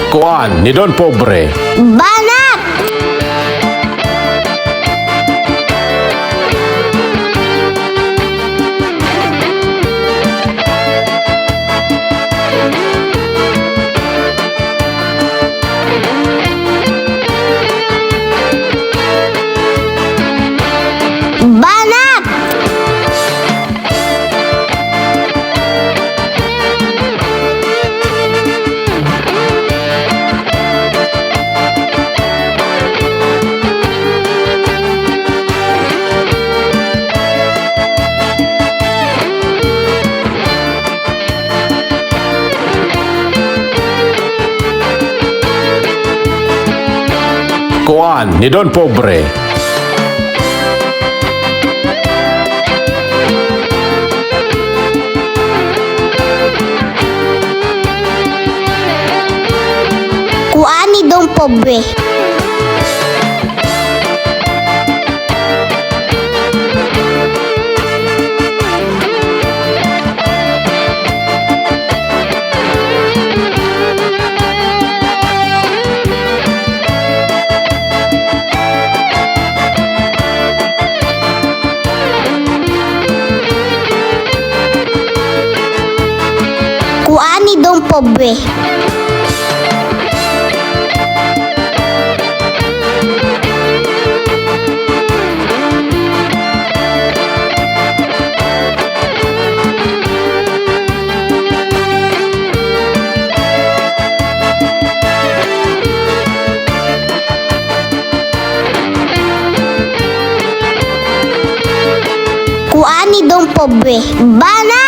Kuan ni Don Pobre. Banat! Banat! Kuan ni Don Pobre. Kuan ni Don Pobre. Kuan ni Don Pobre. Kuan ni Don Pobre. Banat!